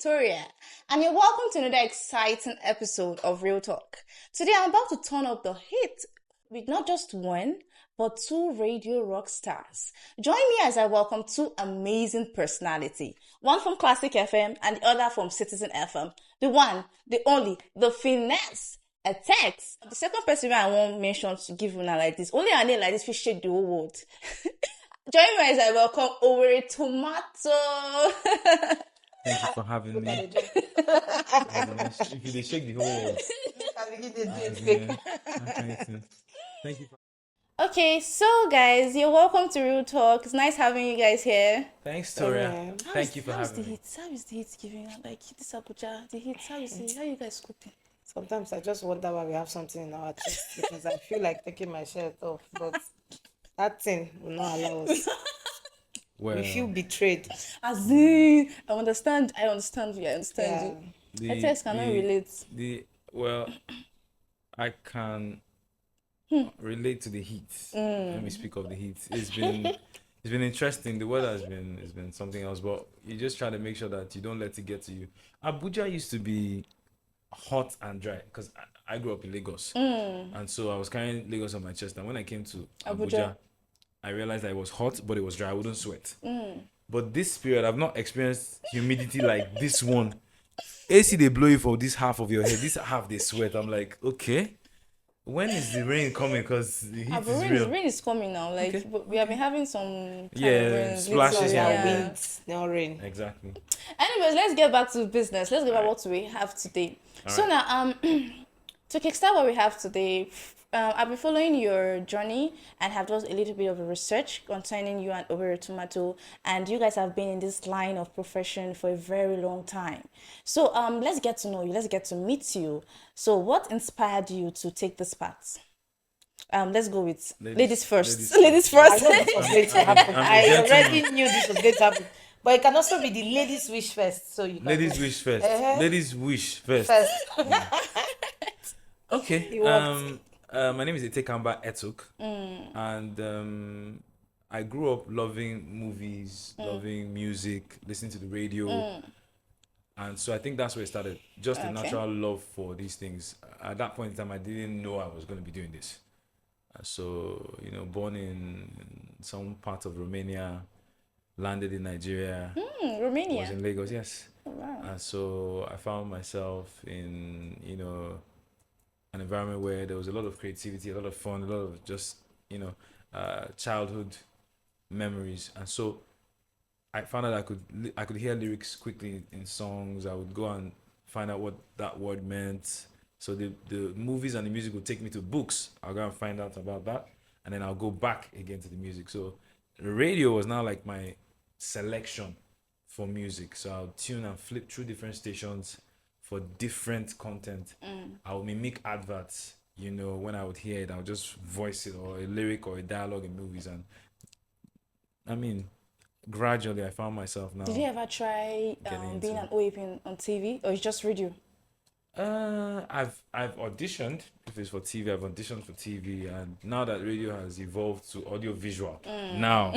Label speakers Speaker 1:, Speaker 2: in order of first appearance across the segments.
Speaker 1: Toria, and you're welcome to another exciting episode of Real Talk. Today I'm about to turn up the heat with not just one, but two radio rock stars. Join me as I welcome two amazing personalities, one from Classic FM and the other from Citizen FM. The one, the only, the finesse, Eteks. The second person I won't mention to give you now like this, only a name like this will shake the whole world. Join me as I welcome Owerri Tomato.
Speaker 2: Thank you for having me. If you shake the whole world. Thank you.
Speaker 1: Okay, so guys, you're welcome to Real Talk. It's nice having you guys here.
Speaker 2: Thanks, Toria. Thank you for having me.
Speaker 1: How is the heat giving? Like this Abuja, the heat. How you guys coping?
Speaker 3: Sometimes I just wonder why we have something in our chest because I feel like taking my shirt off, but that thing will not allow us.
Speaker 2: Well,
Speaker 3: We feel betrayed.
Speaker 1: As in, I understand you. Eteks cannot relate.
Speaker 2: I can relate to the heat. Let me speak of the heat. It's been interesting. The weather has been something else, but you just try to make sure that you don't let it get to you. Abuja used to be hot and dry because I grew up in Lagos, and so I was carrying Lagos on my chest. And when I came to Abuja, I realized that it was hot, but it was dry. I wouldn't sweat. But this period, I've not experienced humidity like this one. AC, they blow you for this half of your head. This half, they sweat. I'm like, okay. When is the rain coming? Because the heat is real.
Speaker 1: Rain is coming now. Like,
Speaker 2: Okay.
Speaker 1: but we have been having some
Speaker 2: splashes.
Speaker 3: Winds, no rain.
Speaker 2: Exactly.
Speaker 1: Anyways, let's get back to business. Let's get back what we have today. Now, to kickstart what we have today, I've been following your journey and have done a little bit of research concerning you and Owerri Tomato, and you guys have been in this line of profession for a very long time. So let's get to know you. Let's get to meet you. So what inspired you to take this path? Let's go with ladies first. Ladies
Speaker 3: I
Speaker 1: first.
Speaker 3: know this was going to happen.
Speaker 2: I'm a
Speaker 3: I
Speaker 2: gentleman.
Speaker 3: already knew this was going to happen. But it can also be the ladies' wish first. So you can
Speaker 2: Ladies wish first. Ladies wish first.
Speaker 3: first.
Speaker 2: Okay.
Speaker 3: It worked.
Speaker 2: My name is Toria Eteks, and I grew up loving movies, loving music, listening to the radio, and so I think that's where it started. Just a natural love for these things. At that point in time, I didn't know I was going to be doing this. So born in some part of Romania, landed in Nigeria, was
Speaker 1: Romania.
Speaker 2: in Lagos, yes.
Speaker 1: Oh, wow.
Speaker 2: And so I found myself in an environment where there was a lot of creativity, a lot of fun, a lot of just childhood memories. And so I found out I could hear lyrics quickly in songs. I would go and find out what that word meant. So the movies and the music would take me to books. I'll go and find out about that, and then I'll go back again to the music. So the radio was now like my selection for music. So I'll tune and flip through different stations for different content. I would mimic adverts, when I would hear it, I would just voice it, or a lyric or a dialogue in movies. And I mean, gradually I found myself now.
Speaker 1: Did you ever try being an OAP on TV, or it's just radio?
Speaker 2: I've auditioned. If it's for TV, I've auditioned for TV, and now that radio has evolved to audio visual, now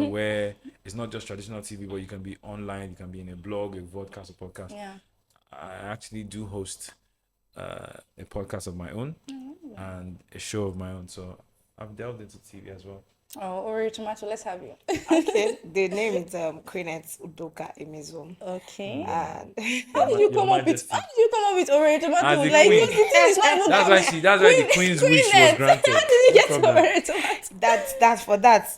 Speaker 2: where it's not just traditional TV, but you can be online, you can be in a blog, a podcast, a podcast.
Speaker 1: Yeah.
Speaker 2: I actually do host a podcast of my own and a show of my own, so I've delved into TV as well.
Speaker 1: Oh, Owerri Tomato, let's have you.
Speaker 3: Okay. The name is Queenette Udoka Emezom.
Speaker 1: Okay.
Speaker 3: And
Speaker 1: How did you come up with Owerri Tomato?
Speaker 2: As the
Speaker 1: Like,
Speaker 2: queen.
Speaker 1: what's the thing? It's not even
Speaker 2: That's why the queen's wish was
Speaker 1: Queenette.
Speaker 2: granted.
Speaker 1: How did you get
Speaker 2: No problem.
Speaker 1: Owerri Tomato?
Speaker 3: that's for that.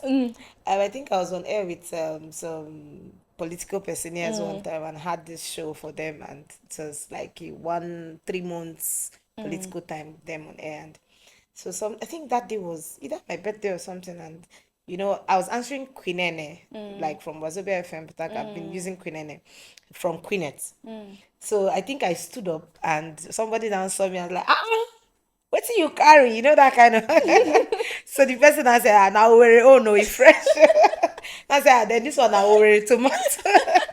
Speaker 3: I think I was on air with some political personages one time and had this show for them, and it was like a 3 months political time with them on air. And so I think that day was either my birthday or something, and I was answering Queenene, like from Wazobia FM, but I've been using Queenene from Queenette. So I think I stood up and somebody down saw me and was like, what do you carry? That kind of. So the person I said, now we're no, it's fresh. I said, then this one I Owerri Tomato.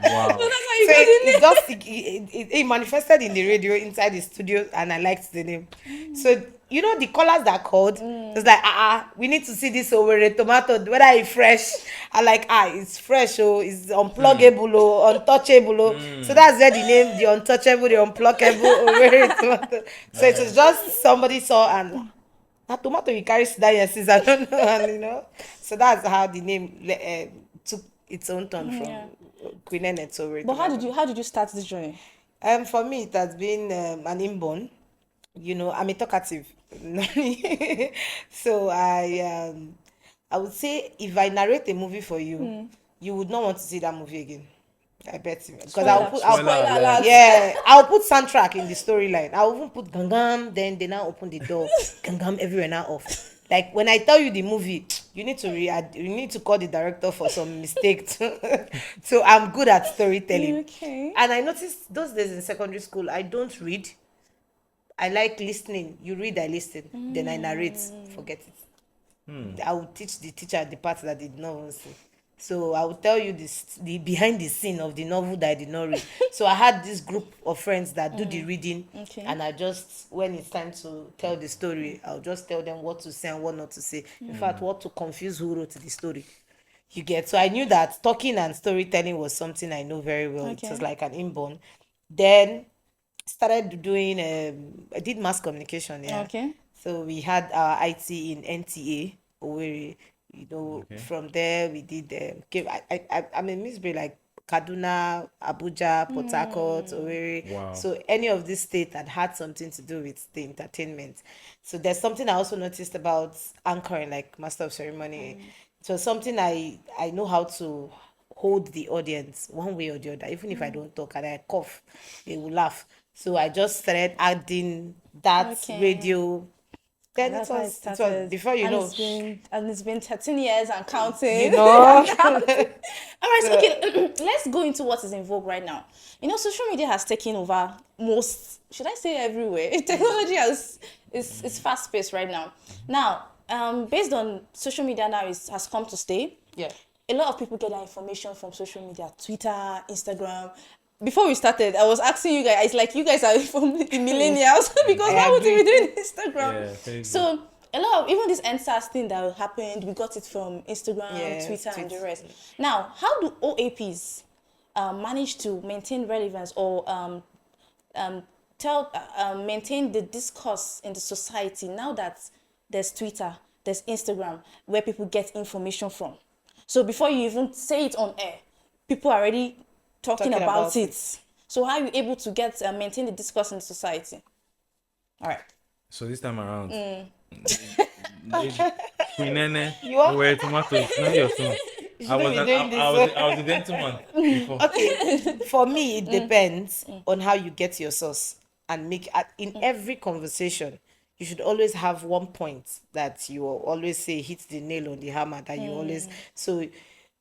Speaker 2: Wow.
Speaker 1: So that's how you
Speaker 3: So
Speaker 1: got the name.
Speaker 3: it manifested in the radio inside the studio, and I liked the name. So you know the colors that called. It's like we need to see this Owerri tomato whether it's fresh. I like it's fresh it's unpluggable untouchable so that's where the name the untouchable the unpluggable Owerri tomato. So it was just somebody saw and that tomato you carry that yes is I don't know and so that's how the name took its own turn from Queen Ene to Owerri
Speaker 1: But
Speaker 3: tomato.
Speaker 1: how did you start this journey?
Speaker 3: For me, it has been an inborn. I'm a talkative. So I would say if I narrate a movie for you, you would not want to see that movie again. I bet you because
Speaker 2: Spoiler alert.
Speaker 3: I'll put soundtrack in the storyline. I'll even put gangam. Then they now open the door, gangam everywhere now off. Like when I tell you the movie, you need to you need to call the director for some mistake. So I'm good at storytelling.
Speaker 1: Okay.
Speaker 3: And I noticed those days in secondary school, I don't read. I like listening. You read, I listen. Then I narrate. Forget it. I will teach the teacher the part that they did not want to see. So I will tell you the behind the scene of the novel that I did not read. So I had this group of friends that do the reading,
Speaker 1: Okay.
Speaker 3: and I just when it's time to tell the story, I'll just tell them what to say and what not to say. In fact, what to confuse who wrote the story. You get so I knew that talking and storytelling was something I know very well.
Speaker 1: Okay.
Speaker 3: It was like an inborn. Then started doing I did mass communication, yeah.
Speaker 1: Okay.
Speaker 3: So we had our IT in NTA Owerri, from there we did I'm in Missouri like Kaduna, Abuja, Port Harcourt, Owerri.
Speaker 2: Wow.
Speaker 3: So any of these states had something to do with the entertainment. So there's something I also noticed about anchoring, like Master of Ceremony. So something I know how to hold the audience one way or the other. Even if I don't talk and I cough, they will laugh. So I just started adding that
Speaker 1: Okay.
Speaker 3: radio. Then
Speaker 1: That's
Speaker 3: it
Speaker 1: how it
Speaker 3: was
Speaker 1: started.
Speaker 3: before you
Speaker 1: and
Speaker 3: know.
Speaker 1: It's been 13 years and counting.
Speaker 3: You know.
Speaker 1: All right, so okay, let's go into what is in vogue right now. Social media has taken over most, should I say everywhere? Technology is fast paced right now. Now, based on social media now has come to stay.
Speaker 3: Yeah.
Speaker 1: A lot of people get their information from social media, Twitter, Instagram. Before we started, I was asking you guys, it's like you guys are from the millennials because why would you be doing Instagram?
Speaker 2: Yeah, Facebook.
Speaker 1: So a lot of even this NSAS thing that happened, we got it from Instagram,
Speaker 3: Yes,
Speaker 1: Twitter, and the
Speaker 3: Twitter.
Speaker 1: rest. Now, how do OAPs manage to maintain relevance or maintain the discourse in the society now that there's Twitter, there's Instagram, where people get information from? So before you even say it on air, people are already talking about it. So how are you able to get maintain the discourse in the society? All right.
Speaker 2: So this time around, Queen Ene,
Speaker 3: You are-
Speaker 2: were tomatoes, not your turn. I was
Speaker 3: be doing this.
Speaker 2: I was a gentleman before.
Speaker 3: Okay, for me it depends on how you get your sauce and make in every conversation you should always have one point that you will always say hit the nail on the hammer that you always so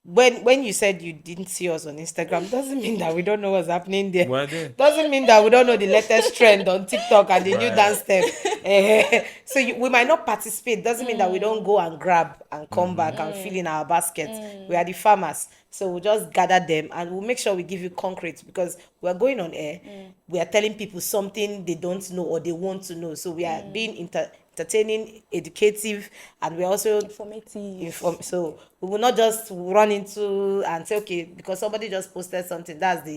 Speaker 3: when you said you didn't see us on Instagram doesn't mean that we don't know what's happening there.
Speaker 2: We're there.
Speaker 3: Doesn't mean that we don't know the latest trend on TikTok and the new
Speaker 2: Right.
Speaker 3: dance step. So we might not participate. Doesn't mean that we don't go and grab and come back and fill in our baskets. We are the farmers. So we'll just gather them and we'll make sure we give you concrete because we're going on air. We are telling people something they don't know or they want to know. So we are being entertaining, educative, and we're also
Speaker 1: Informative.
Speaker 3: so we will not just run into and say okay because somebody just posted something that's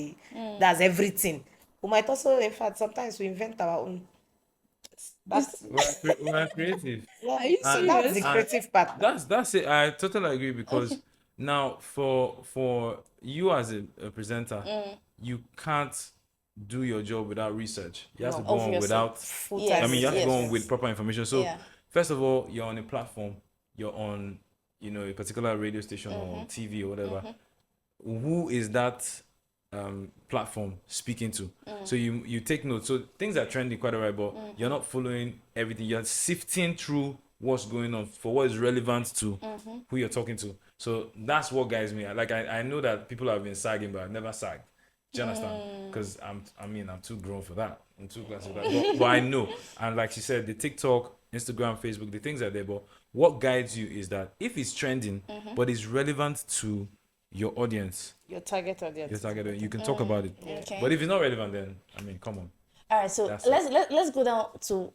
Speaker 3: everything. We might also in fact sometimes we invent our own. That's
Speaker 2: We're creative.
Speaker 1: Are you
Speaker 3: that's
Speaker 1: serious?
Speaker 3: the creative part.
Speaker 2: That's it. I totally agree because now for you as a presenter, you can't do your job without research. You have to go on
Speaker 1: Obviously.
Speaker 2: without.
Speaker 1: Yes,
Speaker 2: I mean, you have to go on
Speaker 1: yes.
Speaker 2: with proper information. So
Speaker 1: Yeah.
Speaker 2: first of all, you're on a platform. You're on, a particular radio station or TV or whatever. Who is that platform speaking to? So you take notes. So things are trending quite alright, but you're not following everything. You're sifting through what's going on for what is relevant to who you're talking to. So that's what guides me. Like I know that people have been sagging, but I've never sagged. Do you understand? Because I'm too grown for that. I'm too classy for that. But I know. And like she said, the TikTok, Instagram, Facebook, the things are there. But what guides you is that if it's trending, but it's relevant to your audience,
Speaker 3: Your target audience.
Speaker 2: you can talk about it.
Speaker 1: Okay.
Speaker 2: But if it's not relevant, then come on.
Speaker 1: All right, so
Speaker 2: That's
Speaker 1: let's go down to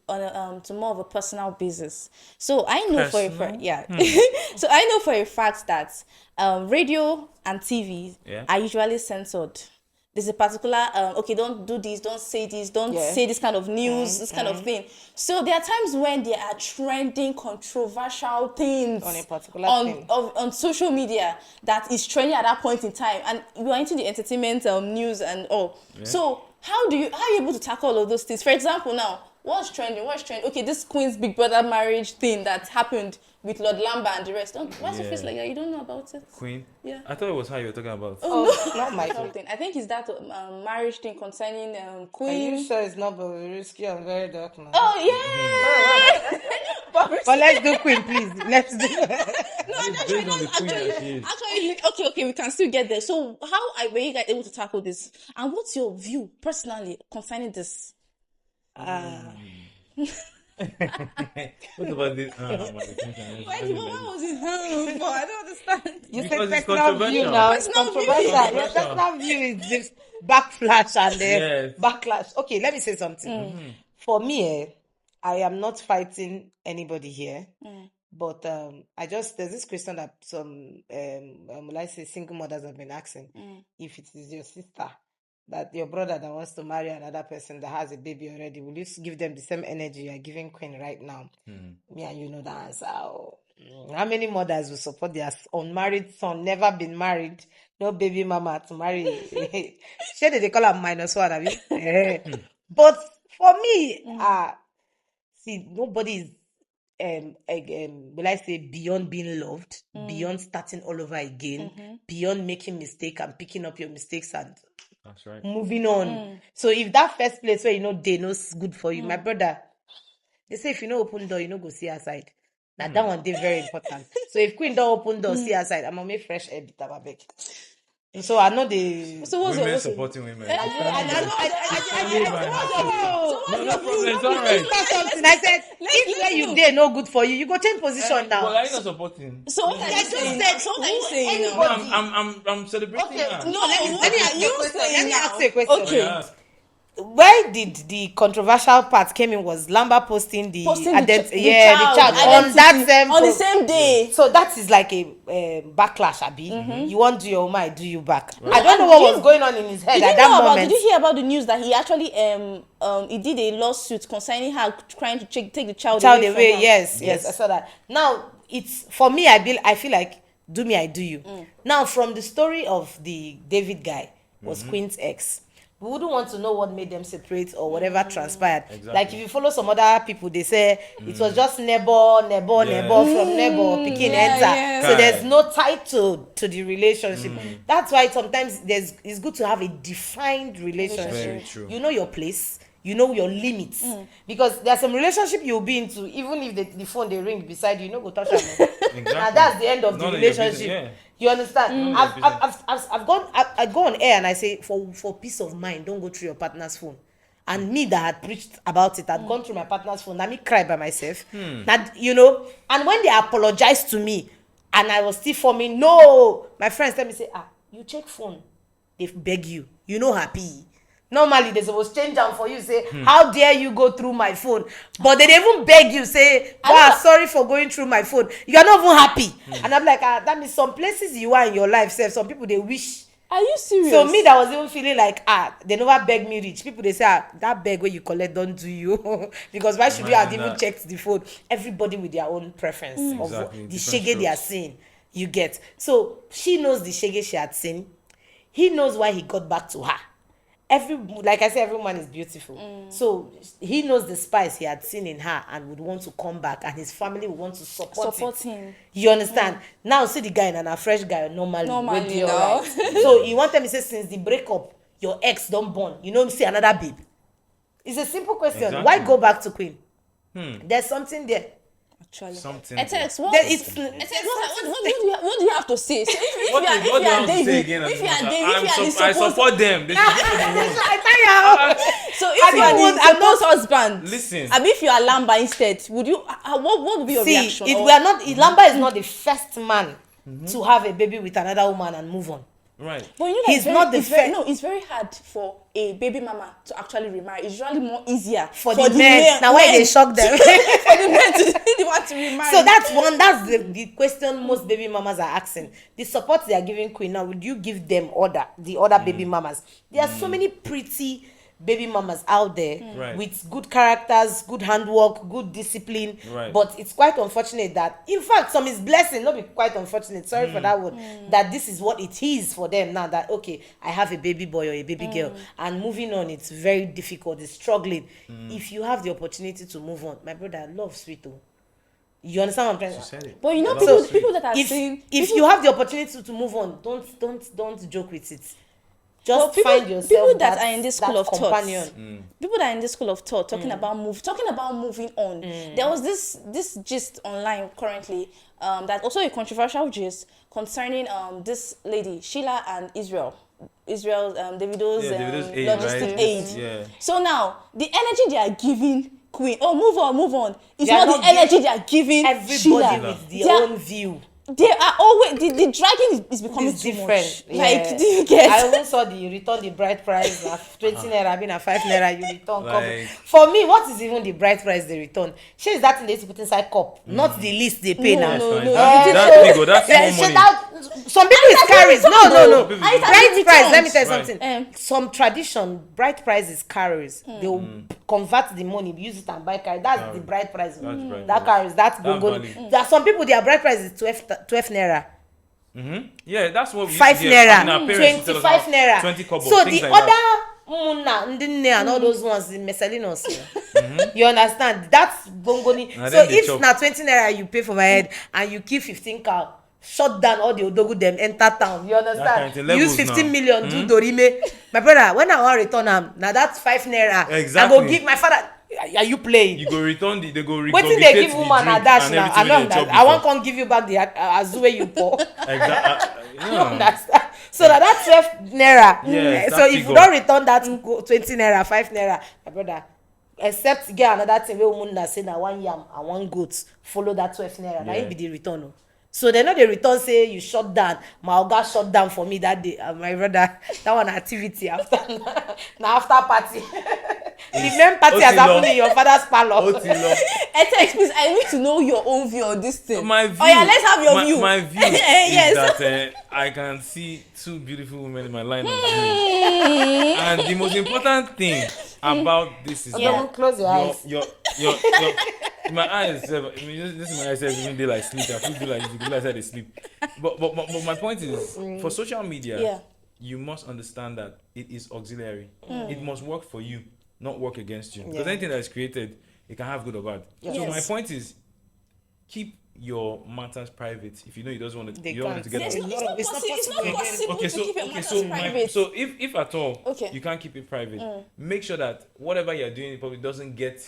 Speaker 1: more of a personal basis. So I know for a fact,
Speaker 2: Personal?
Speaker 1: yeah. So I know for a fact that radio and TV
Speaker 2: Yeah.
Speaker 1: are usually censored. There's a particular okay, don't do this, don't say this, don't
Speaker 3: Yeah.
Speaker 1: say this kind of news, this kind of thing. So there are times when there are trending, controversial things
Speaker 3: On a particular thing.
Speaker 1: on social media that is trending at that point in time, and you are into the entertainment news and all. So how are you able to tackle all of those things? For example, now what's trending? Okay, this Queen's Big Brother marriage thing that happened with Lord Lamba and the rest. Why does it feel like that? You don't know about it?
Speaker 2: Queen.
Speaker 1: Yeah.
Speaker 2: I thought it was how you were talking about.
Speaker 3: Oh, not my fault.
Speaker 1: Something. I think it's that marriage thing concerning
Speaker 3: Are
Speaker 1: Queen.
Speaker 3: you sure it's not very risky and very dark now?
Speaker 1: Oh yeah.
Speaker 3: But let's do Queen, please. Let's do.
Speaker 2: It's based on the Queen that she is.
Speaker 1: Actually, okay, we can still get there. So, were you guys able to tackle this? And what's your view personally concerning this?
Speaker 2: What about this?
Speaker 1: Why was it for? I don't understand.
Speaker 3: You
Speaker 2: Because
Speaker 3: say
Speaker 2: it's
Speaker 3: personal view
Speaker 2: controversial.
Speaker 3: now. It's
Speaker 1: Personal view.
Speaker 3: controversial. Your personal view is this backflash and
Speaker 2: Yes.
Speaker 3: backlash. Okay, let me say something. For me, I am not fighting anybody here. But there's this question that some will I say single mothers have been asking, if it is your sister, that your brother that wants to marry another person that has a baby already, will you give them the same energy you are giving Queen right now? Me and you know the answer. How many mothers will support their unmarried son, never been married, no baby mama to marry? Sure, they call her -1, have you? But for me, see, nobody is will I say beyond being loved, beyond starting all over again, beyond making mistake and picking up your mistakes and
Speaker 2: That's right.
Speaker 3: moving on. So if that first place where they know is good for you, my brother, they say if you know open door, you know go see outside. Now that one they very important. So if Queen don't open door, see outside, I'm gonna make fresh air bit abeg. So I know the
Speaker 1: So what's
Speaker 2: Women
Speaker 1: your
Speaker 2: supporting women.
Speaker 3: I
Speaker 2: No problem. It's all right.
Speaker 3: something. I said if where you there no good for you, you go change position now.
Speaker 2: But are you not supporting?
Speaker 1: So what are you saying? So what are you saying now?
Speaker 2: No, I'm celebrating her.
Speaker 1: No,
Speaker 3: Let me ask you a question. Let me ask you a question.
Speaker 1: Okay.
Speaker 2: Yeah.
Speaker 3: Where did the controversial part came in was Lamba posting the child on that same
Speaker 1: on the same day.
Speaker 3: So that is like a backlash, Abi. You want to do your own, I do you back. I don't know what was going on in his head at that moment.
Speaker 1: Did you hear about the news that he actually he did a lawsuit concerning her trying to take the child away from her?
Speaker 3: Yes, I saw that. Now it's for me. I feel like do me, I do you. Now from the story of the David guy was Queen's ex. We wouldn't want to know what made them separate or whatever transpired.
Speaker 2: Exactly.
Speaker 3: Like if you follow some other people, they say it was just neighbor from neighbor picking enter.
Speaker 1: Yeah.
Speaker 3: So there's no title to the relationship. That's why sometimes it's good to have a defined relationship.
Speaker 2: Very true.
Speaker 3: You know your place. You know your limits. Because there's some relationship you'll be into, even if the phone they ring beside you, no go touch them.
Speaker 2: Exactly.
Speaker 3: And that's the end of
Speaker 2: None
Speaker 3: the
Speaker 2: of your
Speaker 3: relationship.
Speaker 2: business, yeah.
Speaker 3: You understand?
Speaker 2: None of your
Speaker 3: I go on air and I say for peace of mind, don't go through your partner's phone. And me that had preached about it, I'd gone through my partner's phone. Let me cry by myself. That and when they apologized to me, and I was still forming, no, my friends tell me say, you check phone, they beg you, happy. Normally they supposed change them for you, say how dare you go through my phone, but they even beg you, say sorry for going through my phone, you are not even happy. And I'm like, that means some places you are in your life, self, some people they wish.
Speaker 1: Are you serious?
Speaker 3: So me that was even feeling like they never beg me reach. People they say that beg where you collect don't do you because why should you have even checked the phone? Everybody with their own preference of
Speaker 2: Exactly.
Speaker 3: the
Speaker 2: Different
Speaker 3: shege they are
Speaker 2: strokes.
Speaker 3: seeing. You get. So she knows the shege she had seen. He knows why he got back to her. Like I said, every woman is beautiful. So he knows the spice he had seen in her and would want to come back, and his family would want to support
Speaker 1: him.
Speaker 3: You understand? Now see the guy and a fresh guy normally
Speaker 1: Normally,
Speaker 3: no.
Speaker 1: no.
Speaker 3: So he wanted me to say since the breakup, your ex don't born. See another babe. It's a simple question.
Speaker 2: Exactly.
Speaker 3: Why go back to Queen? There's something there.
Speaker 1: Actually.
Speaker 2: Something.
Speaker 1: Eteks, what do you have to say? So if
Speaker 2: What
Speaker 1: you
Speaker 2: do
Speaker 1: are
Speaker 2: you have to say
Speaker 1: David,
Speaker 2: again?
Speaker 1: if you are David,
Speaker 2: I support them. They should give me the one.
Speaker 1: so if you are the supposed husband,
Speaker 2: Listen.
Speaker 1: and if you are Lamba instead, would you? What would be your reaction?
Speaker 3: Lamba is not the first man to have a baby with another woman and move on.
Speaker 2: Right.
Speaker 1: But you know
Speaker 3: He's not the
Speaker 1: it's very hard for a baby mama to actually remarry. It's usually more easier
Speaker 3: for the men. Now why they shock them?
Speaker 1: for the men to want to remarry.
Speaker 3: So that's the question most baby mamas are asking. The support they are giving Queen now, would you give them the other baby mamas? There are so many pretty baby mamas out there
Speaker 2: Right.
Speaker 3: with good characters, good handwork, good discipline.
Speaker 2: Right.
Speaker 3: But it's quite unfortunate that, in fact, some is blessing, not be quite unfortunate, sorry for that word, that this is what it is for them now, that okay, I have a baby boy or a baby girl, and moving on, it's very difficult, it's struggling. If you have the opportunity to move on, my brother, love sweet too. You understand what I'm trying to say?
Speaker 1: But you know, people that are saying,
Speaker 3: if you have the opportunity to move on, don't joke with it. Just
Speaker 1: people,
Speaker 3: find yourself
Speaker 1: people that are in this school of
Speaker 3: companion.
Speaker 1: thought. People that are in this school of thought talking about moving on. There was this gist online currently, that's also a controversial gist concerning this lady Sheila and Israel's Davido's
Speaker 2: aid,
Speaker 1: logistic
Speaker 2: right?
Speaker 1: aid.
Speaker 2: Yeah.
Speaker 1: So now the energy they are giving Queen, move on. It's
Speaker 3: They are
Speaker 1: not the
Speaker 3: not
Speaker 1: energy they are giving
Speaker 3: Everybody
Speaker 1: Sheila.
Speaker 3: with their own view.
Speaker 1: They are always the dragging is becoming
Speaker 3: It's
Speaker 1: too
Speaker 3: different.
Speaker 1: much.
Speaker 3: Yeah.
Speaker 1: Like, do you get?
Speaker 3: I even saw the return the bride price of 20 naira being a 5 naira you return cup.
Speaker 2: Like-
Speaker 3: For me, what is even the bride price they return? She is that thing they used to put inside cup, not the least they pay now.
Speaker 1: No.
Speaker 2: That's big, that's
Speaker 3: Yeah,
Speaker 2: more money.
Speaker 3: some people is carries. No.
Speaker 2: People
Speaker 1: I
Speaker 2: do.
Speaker 3: Bride price. Let me tell you
Speaker 2: Right.
Speaker 3: something. Some tradition, bride price is carries. They will convert the money, use it and buy carry. That's the bride price.
Speaker 2: That's bride
Speaker 3: That
Speaker 2: price.
Speaker 3: carries. That's
Speaker 2: That's
Speaker 3: gongo.
Speaker 2: valid.
Speaker 3: There are some people their bride price is 12 naira.
Speaker 2: Yeah, that's what we
Speaker 3: 5
Speaker 2: used to get. I
Speaker 3: naira,
Speaker 2: mean, our parents used to tell us
Speaker 3: 25
Speaker 2: now,
Speaker 3: naira.
Speaker 2: 20 kobo,
Speaker 3: So
Speaker 2: things
Speaker 3: the
Speaker 2: like
Speaker 3: other
Speaker 2: that.
Speaker 3: muna, ndinne and all those ones, the meselinos. You understand? That's gongoni.
Speaker 2: And
Speaker 3: So
Speaker 2: then they
Speaker 3: if
Speaker 2: chop.
Speaker 3: na 20 naira you pay for my head and you keep 15 cow, shut down all the odogu them enter town. You
Speaker 2: kind
Speaker 3: understand?
Speaker 2: of thing,
Speaker 3: You use
Speaker 2: levels
Speaker 3: 15
Speaker 2: now.
Speaker 3: million do dorime. My brother, when I want return am, now that's 5 naira.
Speaker 2: Exactly.
Speaker 3: I go give my father. Are you playing?
Speaker 2: You go return they go
Speaker 3: Wetin they give woman a dash now? I know that. I
Speaker 2: want
Speaker 3: won't come give you back the azu wey you pour.
Speaker 2: Exactly.
Speaker 3: You understand? So that 12 naira.
Speaker 2: Yes,
Speaker 3: So
Speaker 2: that
Speaker 3: if you
Speaker 2: figure.
Speaker 3: don't return that 20 naira, 5 naira, my brother, except get another thing wey woman na say na one yam and one goat follow that 12 naira. Na
Speaker 2: Yeah.
Speaker 3: it be the return. Oh. So they know the return say you shut down. My oga shut down for me that day. My brother, that one activity after na after party. The main party has happened in your father's parlor.
Speaker 1: Etex, please, I need to know your own view on this thing.
Speaker 2: My view.
Speaker 1: Oh yeah, let's have your view.
Speaker 2: My view
Speaker 1: Yes.
Speaker 2: is that I can see two beautiful women in my line of view. And the most important thing about this is
Speaker 3: Yeah. Close your eyes.
Speaker 2: your my eyes. I mean, this is my eyes. Even day like sleep. I feel like I sleep. But my point is, for social media,
Speaker 1: Yeah.
Speaker 2: you must understand that it is auxiliary. It must work for you, not work against you. Because
Speaker 3: Yeah.
Speaker 2: anything that is created, it can have good or bad. So
Speaker 1: Yes.
Speaker 2: my point is, keep your matters private. If you know you don't want to,
Speaker 3: They
Speaker 2: you don't want
Speaker 3: can't.
Speaker 2: to get
Speaker 1: It's
Speaker 2: married.
Speaker 1: not
Speaker 3: It's not
Speaker 1: possible. It's not
Speaker 3: possible.
Speaker 1: possible
Speaker 2: Okay,
Speaker 1: to keep your matters private.
Speaker 2: so if at all
Speaker 1: Okay.
Speaker 2: you can't keep it private, make sure that whatever you're doing in public doesn't get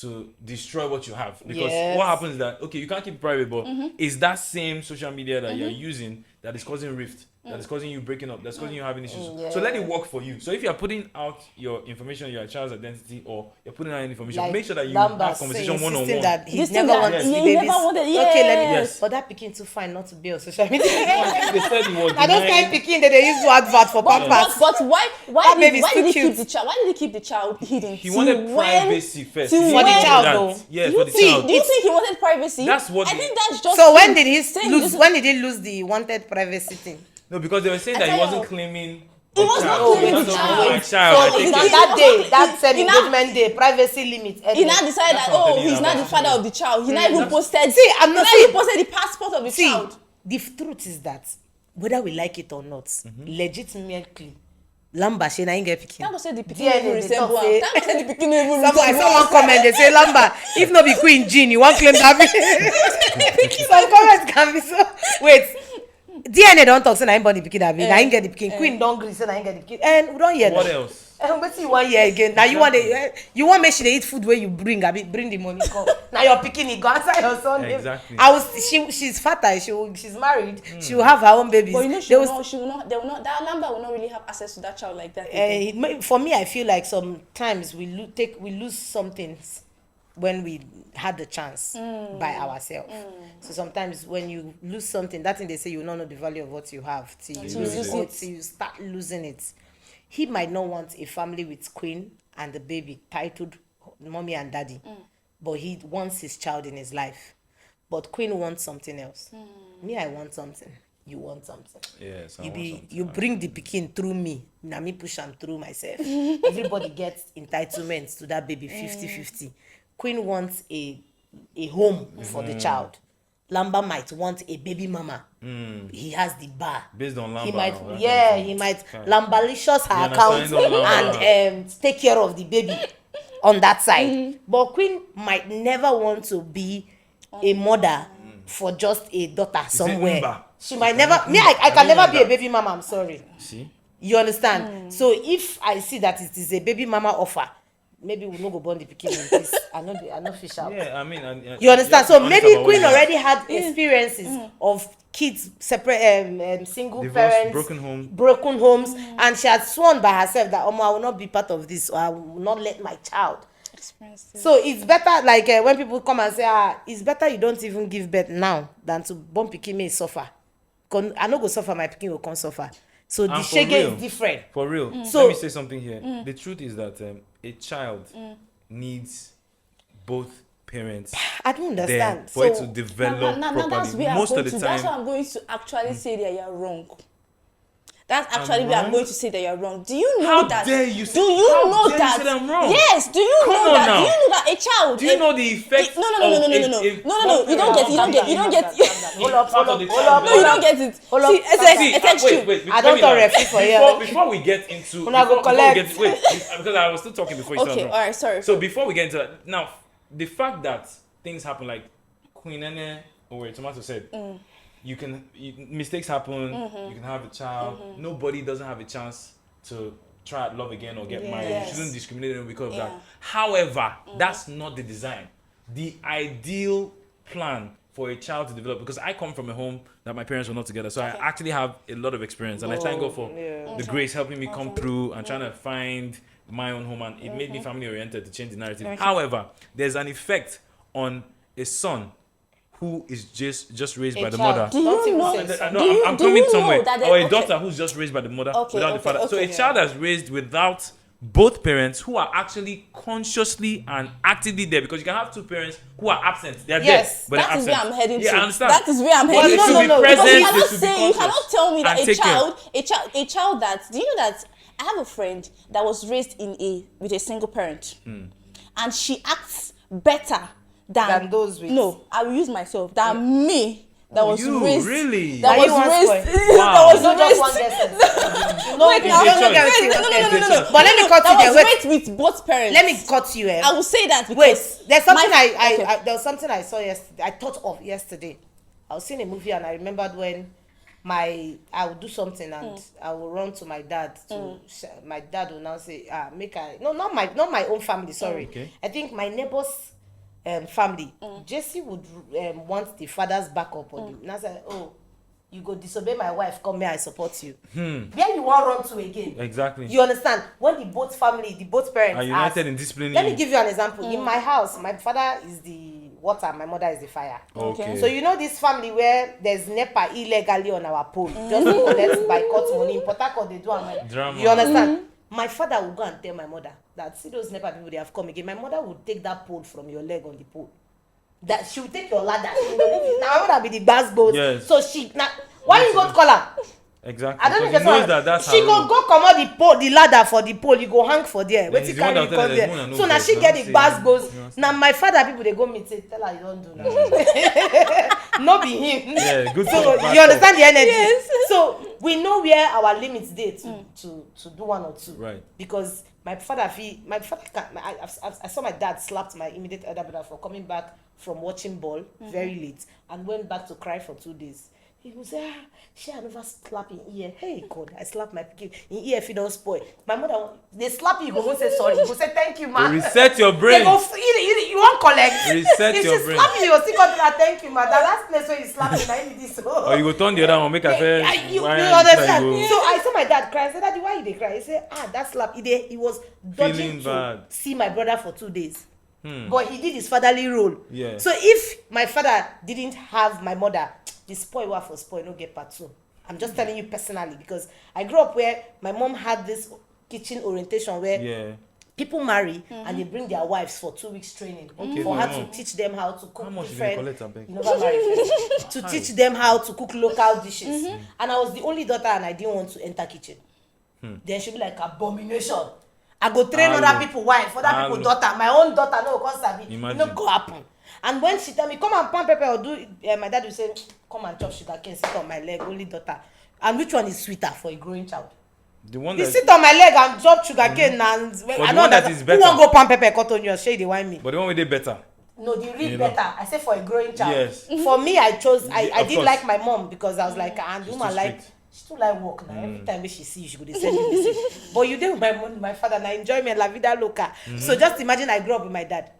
Speaker 2: to destroy what you have. Because
Speaker 3: Yes.
Speaker 2: what happens is that okay, you can't keep it private, but it's that same social media that you're using that is causing rift, that is causing you breaking up, that's causing you having issues. So let it work for you. So if you're putting out your information, your child's identity, or you're putting out information,
Speaker 3: Like
Speaker 2: make sure that you
Speaker 3: Lamba
Speaker 2: have conversation
Speaker 3: saying,
Speaker 2: one on
Speaker 3: insisting
Speaker 2: one.
Speaker 3: that he
Speaker 1: This
Speaker 3: never
Speaker 1: thing that
Speaker 3: wants
Speaker 1: he
Speaker 3: the
Speaker 1: never
Speaker 3: babies.
Speaker 1: wanted-
Speaker 3: Okay, let me.
Speaker 2: Yes.
Speaker 3: For that pikin too fine not to be on social media.
Speaker 2: They said it was
Speaker 3: Now those kind
Speaker 2: denying-
Speaker 3: of pikin that they use to advert for pampers.
Speaker 1: But why
Speaker 3: That
Speaker 1: did
Speaker 3: baby's
Speaker 1: he
Speaker 3: too
Speaker 1: keep
Speaker 3: cute.
Speaker 1: the child? Why did he keep the child hidden?
Speaker 2: He
Speaker 1: Till
Speaker 2: wanted
Speaker 1: when-
Speaker 2: privacy first.
Speaker 1: till
Speaker 2: He
Speaker 1: when-
Speaker 2: didn't
Speaker 3: For the
Speaker 2: do
Speaker 3: child,
Speaker 2: that.
Speaker 3: though.
Speaker 2: Yes,
Speaker 1: You
Speaker 2: for the
Speaker 1: think?
Speaker 2: child.
Speaker 1: Do you think he wanted privacy?
Speaker 2: That's what
Speaker 1: I
Speaker 2: they-
Speaker 1: think that's just.
Speaker 3: So when did he
Speaker 1: saying
Speaker 3: lose?
Speaker 1: this-
Speaker 3: When did he lose the wanted privacy thing?
Speaker 2: No, because they were saying
Speaker 1: I
Speaker 2: that he
Speaker 1: tell
Speaker 2: wasn't
Speaker 1: you-
Speaker 2: claiming.
Speaker 1: He was not
Speaker 3: Oh,
Speaker 1: claiming
Speaker 3: wait,
Speaker 1: the
Speaker 3: no,
Speaker 1: child.
Speaker 3: wait.
Speaker 2: Child, I
Speaker 3: So
Speaker 2: think
Speaker 3: it's
Speaker 2: he-
Speaker 3: that day, that said
Speaker 1: he now-
Speaker 3: engagement day, privacy limit.
Speaker 1: He now
Speaker 3: ended.
Speaker 1: decided
Speaker 2: That's
Speaker 1: that
Speaker 2: what I'm telling you
Speaker 1: he's not the
Speaker 2: about.
Speaker 1: father of the child. He now even
Speaker 2: that's-
Speaker 1: posted.
Speaker 3: See, I'm not
Speaker 1: he now even
Speaker 3: saying-
Speaker 1: posted the passport of the
Speaker 3: See,
Speaker 1: child.
Speaker 3: the truth is that whether we like it or not, legitimately, Lamba she na him get pikin.
Speaker 1: Thank God say the pikin
Speaker 3: DNA,
Speaker 1: even
Speaker 3: they
Speaker 1: resemble
Speaker 3: talk
Speaker 1: am.
Speaker 3: say-
Speaker 1: Thank God say the pikin even
Speaker 3: Someone,
Speaker 1: resemble
Speaker 3: someone
Speaker 1: am.
Speaker 3: comment, they say Lamba, if not be Queen Jean, you won't claim that. Some comments can be so. Wait, DNA don't talk say na him born the pikin that big. Na him get the pikin. Queen don't gree say na him get the pikin. And we don't hear
Speaker 2: What
Speaker 3: that.
Speaker 2: else?
Speaker 3: And wetin you wan hear again? Now you want make she dey eat food wey you bring, abi bring the money come. Now your pikin e go answer your son name.
Speaker 2: Exactly.
Speaker 3: She's fertile. She's married. She will have her own babies.
Speaker 1: But you know
Speaker 3: They will
Speaker 1: she will not. They will not. That Lamba will not really have access to that child like that. again.
Speaker 3: For me, I feel like sometimes we lose some things when we had the chance by ourselves. So sometimes when you lose something, that thing they say you will not know the value of what you have till you
Speaker 2: lose
Speaker 3: lose
Speaker 2: it.
Speaker 3: it, till you start losing it. He might not want a family with queen and the baby titled mommy and daddy, but he wants his child in his life. But queen wants something else. Me, I want something. You want something.
Speaker 2: Yes,
Speaker 3: You bring the pikin through me. Now me push am through myself. Everybody gets entitlements to that baby 50-50. Queen wants a home for the child. Lamba might want a baby mama. He has the bar.
Speaker 2: Based on Lamba.
Speaker 3: He might Lambalicious her account
Speaker 2: Lamba.
Speaker 3: and take care of the baby on that side. But Queen might never want to be a mother for just a daughter somewhere.
Speaker 2: Mba.
Speaker 3: She might never. I can never be a baby mama. I'm sorry.
Speaker 2: See?
Speaker 3: You understand? So if I see that it is a baby mama offer, maybe we'll not go born the pikin in peace. I know fish out.
Speaker 2: Yeah, I mean,
Speaker 3: You understand? So maybe Queen
Speaker 2: already
Speaker 3: already had experiences of kids separate, single
Speaker 2: divorce,
Speaker 3: parents,
Speaker 2: broken homes,
Speaker 3: and she had sworn by herself that I will not be part of this, or I will not let my child.
Speaker 1: Expensive.
Speaker 3: So it's better, like when people come and say, it's better you don't even give birth now than to born pikin may suffer. I no go suffer, my pikin will come suffer. So the shege is different.
Speaker 2: For real.
Speaker 3: So
Speaker 2: let me say something here. The truth is that a child needs both parents.
Speaker 3: I don't understand.
Speaker 2: There for it to develop properly.
Speaker 1: That's where
Speaker 2: Most of the
Speaker 1: that's
Speaker 2: time.
Speaker 1: why I'm going to actually say that you're wrong. That's actually where I'm going to say that you're wrong. Do you know
Speaker 2: How
Speaker 1: that?
Speaker 2: dare you say,
Speaker 1: do you
Speaker 2: how
Speaker 1: know
Speaker 2: dare
Speaker 1: that?
Speaker 2: You say that I'm wrong?
Speaker 1: Yes. Do you
Speaker 2: Come
Speaker 1: know
Speaker 2: on
Speaker 1: that?
Speaker 2: now.
Speaker 1: Do you know that a child?
Speaker 2: Do you know the effect?
Speaker 1: No. You don't get. You don't get. You don't get.
Speaker 3: Hold up.
Speaker 1: No, you don't get it.
Speaker 3: Hold up.
Speaker 1: See, Eteks,
Speaker 2: wait.
Speaker 3: I don't talk referee for you.
Speaker 2: Before we get into, because I was still talking before you started.
Speaker 1: Okay, all right, sorry.
Speaker 2: So before we get into that, now the fact that things happen like Queen Nene or Tomato said, mistakes happen. You can have a child. Nobody doesn't have a chance to try love again or get married. You shouldn't discriminate them because of that. However, that's not the design. The ideal plan for a child to develop, because I come from a home that my parents were not together, so I actually have a lot of experience, and I thank God for the grace helping me come through and trying to find my own home, and it made me family oriented to change the narrative. However, there's an effect on a son who is just raised by the mother.
Speaker 1: Do you know?
Speaker 2: I'm coming somewhere. Or a
Speaker 1: okay.
Speaker 2: daughter who's just raised by the mother without the father. So a
Speaker 1: Okay.
Speaker 2: child that's raised without both parents who are actually consciously and actively there, because you can have two parents who are absent. They're there, but
Speaker 1: that
Speaker 2: they're
Speaker 1: is
Speaker 2: absent.
Speaker 1: where I'm heading to.
Speaker 2: Yeah, I understand.
Speaker 1: That is where I'm
Speaker 2: But
Speaker 1: heading
Speaker 2: they
Speaker 1: to.
Speaker 2: should be present,
Speaker 1: Because
Speaker 2: they should be
Speaker 1: you cannot tell me that
Speaker 2: and take care.
Speaker 1: a child that, do you know that I have a friend that was raised with a single parent, and she acts better than
Speaker 3: those with.
Speaker 1: No, I will use myself. Than me. That was
Speaker 2: you,
Speaker 1: raised.
Speaker 2: really?
Speaker 1: That
Speaker 3: Are you
Speaker 1: was
Speaker 3: one
Speaker 1: raised.
Speaker 3: spoil?
Speaker 2: Wow.
Speaker 1: That was
Speaker 3: Not
Speaker 1: raised.
Speaker 3: just one person. No,
Speaker 1: Wait,
Speaker 2: it's
Speaker 1: now,
Speaker 2: a choice.
Speaker 1: no.
Speaker 3: But let me cut you
Speaker 1: That
Speaker 3: there.
Speaker 1: was
Speaker 3: Wait,
Speaker 1: raised with both parents.
Speaker 3: let me cut you.
Speaker 1: I will say that because
Speaker 3: Wait, there's something
Speaker 1: okay.
Speaker 3: there was something I saw yesterday. I thought of yesterday. I was seeing a movie and I remembered when I would do something and I will run to my dad. My dad will now say, not my own family. Sorry,
Speaker 2: Okay.
Speaker 3: I think my neighbor's family. Jesse would want the father's backup on the. And I said, oh, you go disobey my wife. Come here, I support you. Where you want run to again?
Speaker 2: Exactly.
Speaker 3: You understand? When the both parents
Speaker 2: Are united in disciplining.
Speaker 3: let me give you an example. In my house, my father is the water, my mother is the fire.
Speaker 2: Okay.
Speaker 3: So you know this family where there's NEPA illegally on our pole, just to collect by court money. In Port Harcourt, they do.
Speaker 2: Drama.
Speaker 3: You understand? My father will go and tell my mother that, see those NEPA people, they have come again. My mother will take that pole from your leg on the pole. That she will take your ladder. Now I would be the bass boat.
Speaker 2: Yes.
Speaker 3: So she now. Why you go to call her?
Speaker 2: Exactly.
Speaker 3: I don't know.
Speaker 2: Because he knows that that's
Speaker 3: she
Speaker 2: her
Speaker 3: go
Speaker 2: role.
Speaker 3: go come out the pole, the ladder for the pole. You go hang for there. Wait
Speaker 2: he's
Speaker 3: till
Speaker 2: the one
Speaker 3: carry
Speaker 2: that
Speaker 3: you
Speaker 2: tell
Speaker 3: come
Speaker 2: her
Speaker 3: there.
Speaker 2: there's no
Speaker 3: So now
Speaker 2: vex,
Speaker 3: she
Speaker 2: no
Speaker 3: get the
Speaker 2: say,
Speaker 3: bass
Speaker 2: you
Speaker 3: goes.
Speaker 2: understand?
Speaker 3: Now my father people they go meet say tell her you don't do now. Not be him.
Speaker 2: Yeah, good
Speaker 3: So
Speaker 2: talk, bad
Speaker 3: you understand the energy.
Speaker 1: Yes.
Speaker 3: So we know where our limits dey to do one or two.
Speaker 2: Right.
Speaker 3: Because my father I saw my dad slapped my immediate elder brother for coming back from watching ball very late and went back to cry for 2 days. He go say, she had never slap in ear. Hey God, I slap my pikin in ear if you don't spoil. My mother, they slap you, you go say sorry. You go say thank you, man.
Speaker 2: Reset your brain.
Speaker 3: They go, you won't collect.
Speaker 2: Reset
Speaker 3: if
Speaker 2: your
Speaker 3: she
Speaker 2: brain.
Speaker 3: slap you, you still come to that thank you, man. That last place where you slap me, now you this.
Speaker 2: Or you go turn the other one, make a face.
Speaker 3: You understand? So I saw my dad cry. I said, Daddy, why you dey cry? He said, that slap. He was dodging
Speaker 2: Feeling
Speaker 3: to
Speaker 2: bad.
Speaker 3: see my brother for 2 days. but he did his fatherly role.
Speaker 2: Yeah.
Speaker 3: So if my father didn't have my mother, the spoil what for spoil no get part two. I'm just telling you personally, because I grew up where my mom had this kitchen orientation where people marry and they bring their wives for 2 weeks training for her to teach them how to cook different, you never marry to teach them how to cook local dishes. And I was the only daughter and I didn't want to enter kitchen. Then she'll be like, abomination. I go train other people wife, other people daughter. My own daughter no go sabi. It no go happen. And when she tell me, come and pan pepper or do, my dad will say, come and chop sugar cane, sit on my leg, only daughter. And which one is sweeter for a growing child?
Speaker 2: The one
Speaker 3: you
Speaker 2: that
Speaker 3: sit on my leg and chop sugar cane and I know that is better. Who won't go pan pepper cut on your shade, they want me.
Speaker 2: But the one with it better.
Speaker 3: No, the real better. I say for a growing child.
Speaker 2: Yes.
Speaker 3: For me, I chose. I did like my mom because I was like, and woman like she too like work now. Every time she see, she go dey send me message. But you did with my father. And I enjoy me la vida loca. So just imagine I grew up with my dad.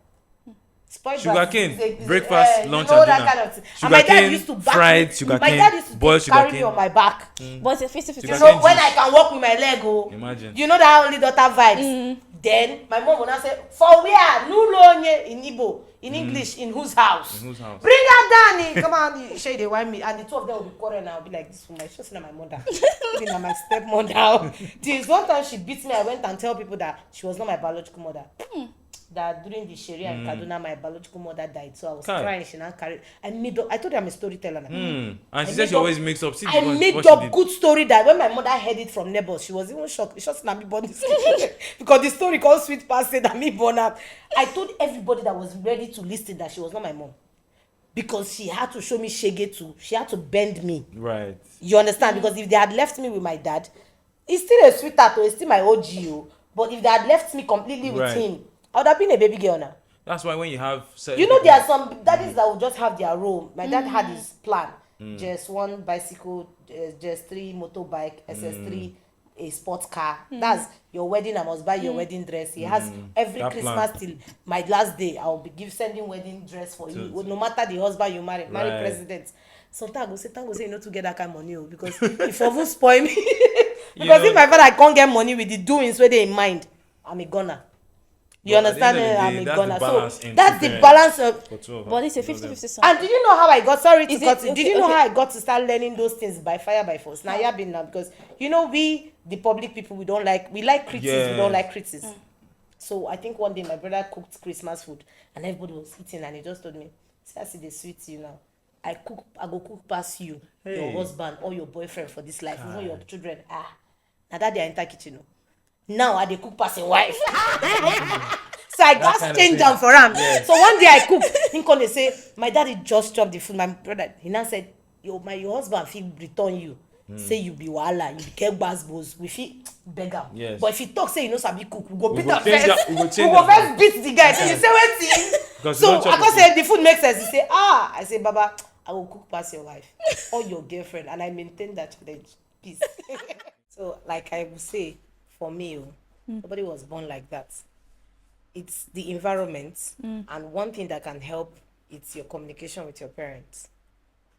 Speaker 2: Sugar cane, breakfast, lunch,
Speaker 3: you know
Speaker 2: and
Speaker 3: that
Speaker 2: dinner.
Speaker 3: kind of thing.
Speaker 2: Sugar
Speaker 3: And my dad
Speaker 2: cane,
Speaker 3: used to back
Speaker 2: fried
Speaker 3: me.
Speaker 2: sugar
Speaker 3: My
Speaker 2: cane,
Speaker 3: dad used to
Speaker 2: boiled sugar
Speaker 3: carry me
Speaker 2: cane.
Speaker 3: on my back.
Speaker 1: But it's 50-50.
Speaker 2: Sugar
Speaker 3: So
Speaker 2: cane
Speaker 3: when
Speaker 2: juice.
Speaker 3: I can walk with my leg, oh,
Speaker 2: Imagine.
Speaker 3: you know that only daughter vibes. Then my mom will now say, for where? Nulonye in Igbo, in English, in whose house?
Speaker 2: In whose house?
Speaker 3: Bring her down. Come on, shey they want me. And the two of them will be quarreling. I'll be like, this woman, she's not my mother. Even not my stepmother. This one time she beat me, I went and tell people that she was not my biological mother. That during the Sharia in Kaduna, my biological mother died. So I was crying. She now carried. I told her I'm a storyteller now.
Speaker 2: And she said she always makes up. See,
Speaker 3: I made up good story that when my mother heard it from neighbors, she was even shocked. It's just not me born this because the story called Sweet Past said that me born up. I told everybody that was ready to listen that she was not my mom. Because she had to show me shege too. She had to bend me.
Speaker 2: Right.
Speaker 3: You understand? Because if they had left me with my dad, he's still a sweetheart, he's still my OGO. But if they had left me completely with him, I would have been a baby girl now.
Speaker 2: That's why when you have
Speaker 3: you know, there are some daddies that will just have their role. My dad had his plan. Just one bicycle, just 3 motorbike, SS3, a sports car. That's your wedding. I must buy your wedding dress. He has every that Christmas plan. Till my last day. I will be sending wedding dress for you. No matter the husband you marry president. Sometimes I go say you know to get that kind of money because if you spoil me. Because if my father can't get money with the doings where they in mind, I'm a goner. You understand? I'm a goner. So that's the balance of.
Speaker 1: But it's a 50-50
Speaker 3: And did you know how I got? Sorry to cut it. Did you know how I got to start learning those things by fire by force? Now been now because you know we the public people we like critics, we don't like critics. So I think one day my brother cooked Christmas food and everybody was eating and he just told me, "See, I see the sweet you now. I go cook past you, your husband or your boyfriend for this life, even your children. Now that they are enter kitchen. Now I dey cook pass a wife." So I just change them for him. Yes. So one day I cook. He come dey say, "My daddy just chopped the food." My brother, he now said, your husband fit return you. Say you be wahala, you be get gbasgbos. We fit beg am. Yes. But if he talk say you no sabi cook, we go beat am first. We go first beat the guy. So you say wetin? So I come say the food makes sense. He say, I say, Baba, I will cook past your wife or your girlfriend, and I maintain that challenge. Peace. So like I would say, for me, nobody was born like that. It's the environment, and one thing that can help, it's your communication with your parents.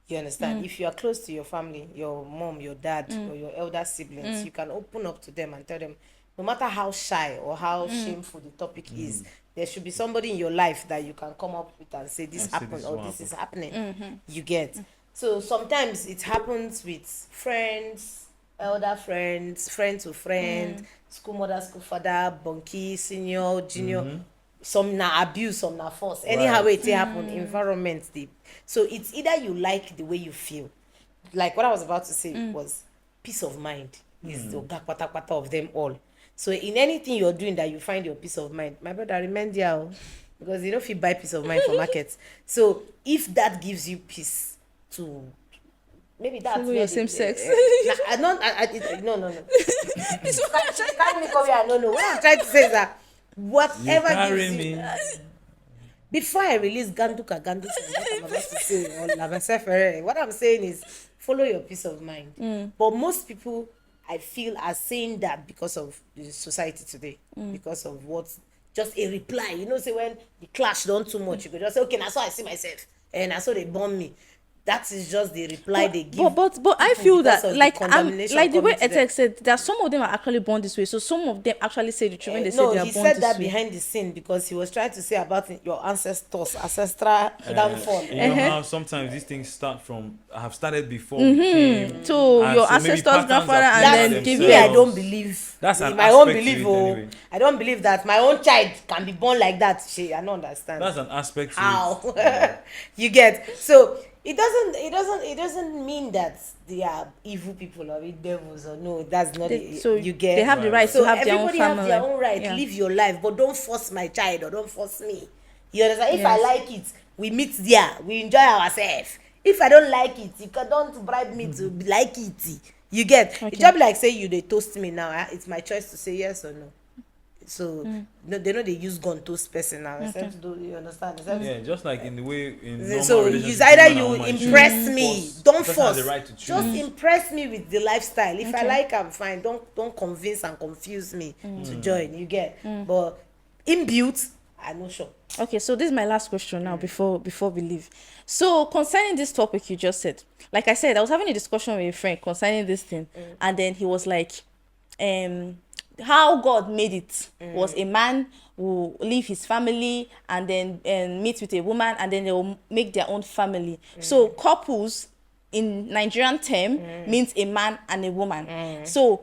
Speaker 3: You understand? If you are close to your family, your mom, your dad, or your elder siblings, you can open up to them and tell them, no matter how shy or how shameful the topic is, there should be somebody in your life that you can come up with and say, this happened or this is happening. You get. So sometimes it happens with friends, elder friends, friend to friend, school mother, school father, bunkie, senior, junior. Some na abuse, some na force. Anyhow it happen, environment deep. So it's either you like the way you feel. Like what I was about to say was peace of mind is the gakpata of them all. So in anything you're doing that you find your peace of mind, my brother, remind you, because you don't feel buy peace of mind for markets. So if that gives you peace to maybe that's
Speaker 1: follow your same sex.
Speaker 3: No. This one can't make up here. No. What I'm trying to say is that whatever gives you. Before I release Ganduka, what I'm about to say, or what I'm saying is follow your peace of mind. But most people, I feel, are saying that because of the society today, because of what, just a reply. You know, say when the clash done too much, you could just say, okay, now so I see myself, and I saw they bomb me. That is just the reply they give.
Speaker 1: But I
Speaker 3: people
Speaker 1: feel
Speaker 3: because
Speaker 1: that
Speaker 3: of
Speaker 1: like
Speaker 3: the
Speaker 1: I'm
Speaker 3: condemnation
Speaker 1: like the way
Speaker 3: coming to them.
Speaker 1: Eteks said that some of them are actually born this way. So some of them actually say the truth when they say
Speaker 3: No,
Speaker 1: they are
Speaker 3: he
Speaker 1: born
Speaker 3: said
Speaker 1: this
Speaker 3: that
Speaker 1: way.
Speaker 3: behind the scene because he was trying to say about your ancestral downfall.
Speaker 2: You know how sometimes these things start from have started before we came,
Speaker 1: So
Speaker 2: and
Speaker 1: your
Speaker 2: so maybe
Speaker 1: ancestors,
Speaker 2: patterns
Speaker 1: grandfather, and
Speaker 2: apply
Speaker 1: then give
Speaker 3: Me, I
Speaker 1: birth.
Speaker 3: don't believe.
Speaker 2: That's an
Speaker 3: my own
Speaker 2: aspect to
Speaker 3: belief.
Speaker 2: it
Speaker 3: Oh,
Speaker 2: anyway.
Speaker 3: I don't believe that my own child can be born like that. I don't understand.
Speaker 2: That's an aspect to
Speaker 3: How
Speaker 2: it.
Speaker 3: you get. So it doesn't mean that they are evil people or devils or no. That's not it.
Speaker 1: So
Speaker 3: You get.
Speaker 1: they have the right
Speaker 2: Right.
Speaker 1: to have their own
Speaker 3: Everybody
Speaker 1: family.
Speaker 3: have their own right.
Speaker 1: Yeah.
Speaker 3: Live your life, but don't force my child or don't force me. You understand? If I
Speaker 1: Yes.
Speaker 3: like it, we meet there. We enjoy ourselves. If I don't like it, don't bribe me to like it. You get.
Speaker 1: Okay.
Speaker 3: It just be like say you they toast me now. It's my choice to say yes or no. So no, they know they use gun toast person now. Except to do, you understand? Except
Speaker 2: Yeah, just like in the way in normal
Speaker 3: so
Speaker 2: relationship,
Speaker 3: it's either
Speaker 2: woman and
Speaker 3: you
Speaker 2: woman, you
Speaker 3: impress
Speaker 2: shouldn't
Speaker 3: me,
Speaker 2: force.
Speaker 3: don't
Speaker 2: The person has
Speaker 3: force.
Speaker 2: the right to choose.
Speaker 3: Just impress me with the lifestyle. If I
Speaker 1: Okay.
Speaker 3: like, I'm fine. Don't convince and confuse me to join. You get. But inbuilt, I'm not sure.
Speaker 1: Okay, so this is my last question now before we leave. So concerning this topic you just said, like I said, I was having a discussion with a friend concerning this thing, and then he was like, how God made it was a man will leave his family and then meet with a woman and then they will make their own family. So couples in Nigerian term means a man and a woman. So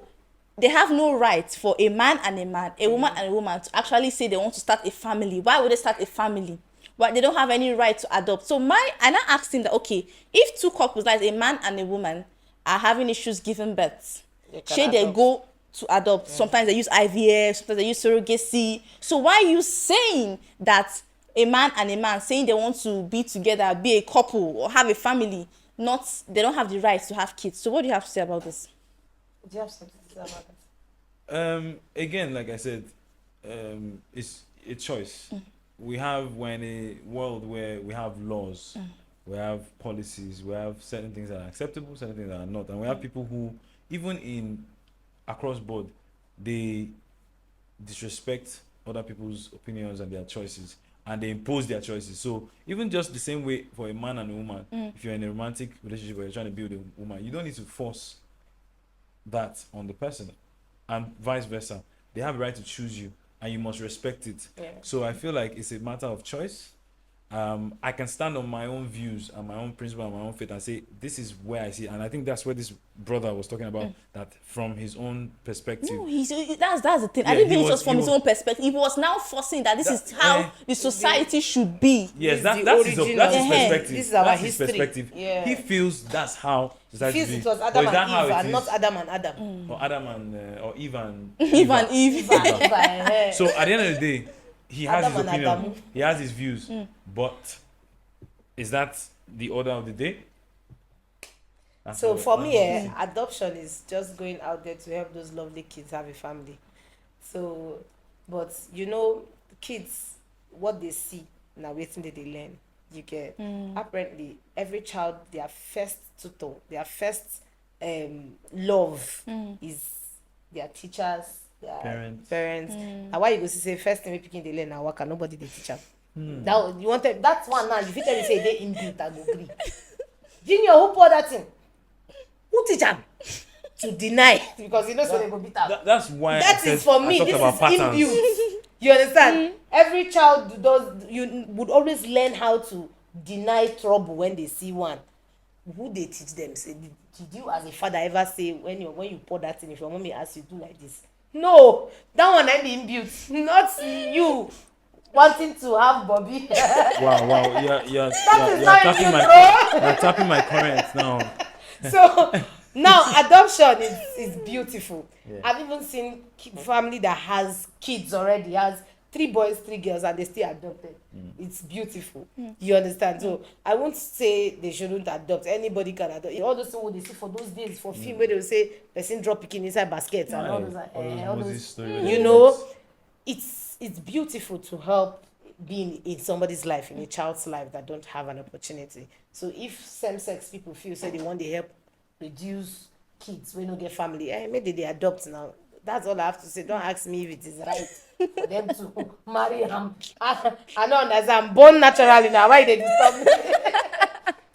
Speaker 1: they have no right for a man and a man, a woman and a woman to actually say they want to start a family. Why would they start a family? Why they don't have any right to adopt? So and I asked him that, okay, if two couples, like a man and a woman, are having issues giving birth, they go to adopt. Sometimes they use IVF, sometimes they use surrogacy. So why are you saying that a man and a man saying they want to be together, be a couple or have a family, they don't have the right to have kids? So what do you have to say about this?
Speaker 3: Do you have something to say about that?
Speaker 2: Again, like I said, it's a choice. We're in a world where we have laws, we have policies, we have certain things that are acceptable, certain things that are not, and we have people who, even across board, they disrespect other people's opinions and their choices, and they impose their choices. So even just the same way for a man and a woman, if you're in a romantic relationship where you're trying to build a woman, you don't need to force that on the person, and vice versa. They have a right to choose you and you must respect it. So I feel like it's a matter of choice. I can stand on my own views and my own principle and my own faith and say this is where I see it. And I think that's where this brother was talking about, that from his own perspective.
Speaker 1: No, that's the thing. I
Speaker 2: Yeah,
Speaker 1: didn't
Speaker 2: he
Speaker 1: think it
Speaker 2: was-
Speaker 1: was from
Speaker 2: he
Speaker 1: his
Speaker 2: was-
Speaker 1: own perspective. He was now forcing that this is how the society should be.
Speaker 2: Yes,
Speaker 3: It's
Speaker 2: that's
Speaker 3: the
Speaker 2: that's his
Speaker 3: origin
Speaker 2: that's his
Speaker 3: of-
Speaker 2: perspective.
Speaker 3: This is our
Speaker 2: That's
Speaker 3: history.
Speaker 2: his perspective.
Speaker 3: Yeah.
Speaker 2: He feels that's how society
Speaker 3: Feels
Speaker 2: should
Speaker 3: it
Speaker 2: be.
Speaker 3: was
Speaker 2: But
Speaker 3: Adam
Speaker 2: is that how
Speaker 3: and Eve
Speaker 2: it
Speaker 3: and
Speaker 2: is?
Speaker 3: not Adam and Adam.
Speaker 2: Or Adam and or Eve and
Speaker 1: Eve and Eve.
Speaker 3: Eva,
Speaker 2: So at the end of the day, he has
Speaker 3: Adam
Speaker 2: his
Speaker 3: and
Speaker 2: opinion,
Speaker 3: Adamu.
Speaker 2: he has his views, but is that the order of the day? That's
Speaker 3: So
Speaker 2: what-
Speaker 3: for
Speaker 2: that's
Speaker 3: me,
Speaker 2: what-
Speaker 3: adoption is just going out there to help those lovely kids have a family. So, but kids, what they see now, waiting that they learn. You get apparently every child, their first tutor, their first love is their teachers, their parents. And why you go to say first thing we picking they learn now work and nobody they teach them. That's one now. You fit tell me say they inbuilt and go green. Junior, who pour that in? Who teach them? To deny because so they go beat out.
Speaker 2: That's why
Speaker 3: That is for me.
Speaker 2: I talked
Speaker 3: This
Speaker 2: about
Speaker 3: is
Speaker 2: patterns.
Speaker 3: inbuilt. You understand? Every child does. You would always learn how to deny trouble when they see one. Who they teach them? Say, did you as a father ever say when you pour that in, if your mommy asks you do like this? No, that one ain't inbuilt. Not you wanting to have Bobby.
Speaker 2: Wow, you're
Speaker 3: not
Speaker 2: tapping
Speaker 3: you,
Speaker 2: you're tapping my current now.
Speaker 3: So now adoption is beautiful.
Speaker 2: Yeah.
Speaker 3: I've even seen family that has kids already, has 3 boys 3 girls and they still adopted. It's beautiful. You understand? So I won't say they shouldn't adopt. Anybody can adopt. All those things they see for those days for film where they will say person drop picking inside baskets and all those all
Speaker 2: Moses
Speaker 3: those
Speaker 2: stories.
Speaker 3: it's beautiful to help being in somebody's life, in a child's life that don't have an opportunity. So if same-sex people feel say they want to help reduce kids when no get family, maybe they adopt now. That's all I have to say. Don't ask me if it is right for them to marry him. I know as I'm born naturally now. Why they disturb me?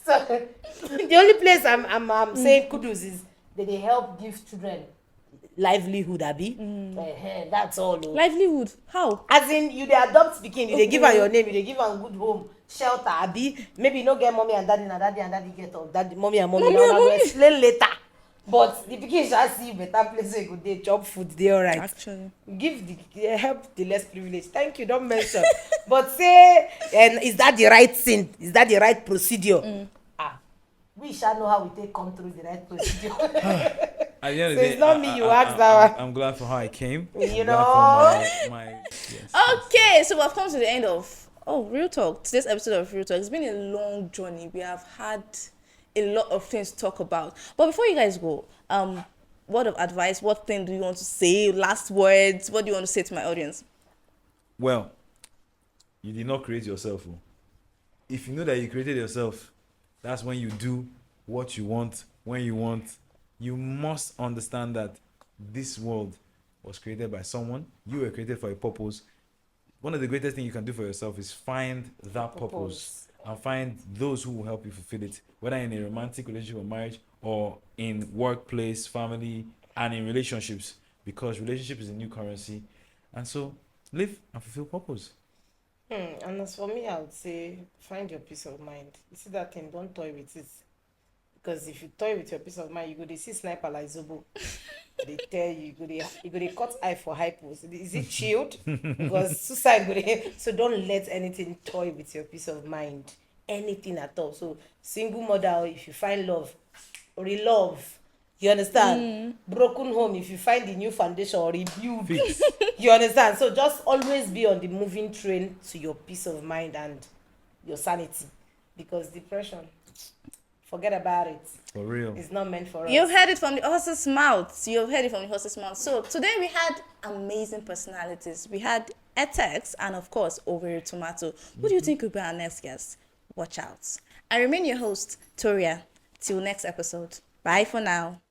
Speaker 3: So The only place I'm saying kudos is that they help give children livelihood, abi. That's all. Oh.
Speaker 1: Livelihood? How?
Speaker 3: As in, you dey adopt pikin, you dey give am your name, you dey give am good home, shelter, abi. Maybe you no get mommy and daddy, na daddy and daddy get up. Daddy, mommy and mommy. Now una go explain later. But the pikin shall see better place where you go dey chop food, dey alright.
Speaker 1: Actually.
Speaker 3: Give the help the less privileged. Thank you, don't mention. But say, is that the right thing? Is that the right procedure? We shall know how we take come through the right procedure.
Speaker 2: At the end of
Speaker 3: So
Speaker 2: the
Speaker 3: it's
Speaker 2: day,
Speaker 3: not me you asked that one.
Speaker 2: I'm glad for how I came.
Speaker 3: You
Speaker 2: I'm
Speaker 3: know?
Speaker 2: glad for my yes.
Speaker 1: Okay, so we've come to the end of Real Talk. Today's episode of Real Talk. It's been a long journey. We have had a lot of things to talk about. But before you guys go, word of advice, what thing do you want to say? Last words, what do you want to say to my audience?
Speaker 2: Well, you did not create yourself. Oh. If you know that you created yourself, that's when you do what you want, when you want. You must understand that this world was created by someone. You were created for a purpose. One of the greatest things you can do for yourself is find that purpose and find those who will help you fulfill it, whether in a romantic relationship or marriage or in workplace, family, and in relationships, because relationship is a new currency. And so live and fulfill purpose.
Speaker 3: And as for me, I would say find your peace of mind. You see that thing, don't toy with it. Because if you toy with your peace of mind, you go to see sniper like Zobo. They tell you, you go to cut eye for hypo. Is it chilled? Because suicide go dey. So don't let anything toy with your peace of mind. Anything at all. So single mother, if you find love, re-love. You understand? Broken home, if you find the new foundation or rebuild. You understand? So just always be on the moving train to your peace of mind and your sanity. Because depression, forget about it.
Speaker 2: For real.
Speaker 3: It's not meant for us.
Speaker 1: You've heard it from the horse's mouth. So today we had amazing personalities. We had Eteks and of course Owerri Tomato. Who do you think will be our next guest? Watch out. I remain your host, Toria. Till next episode. Bye for now.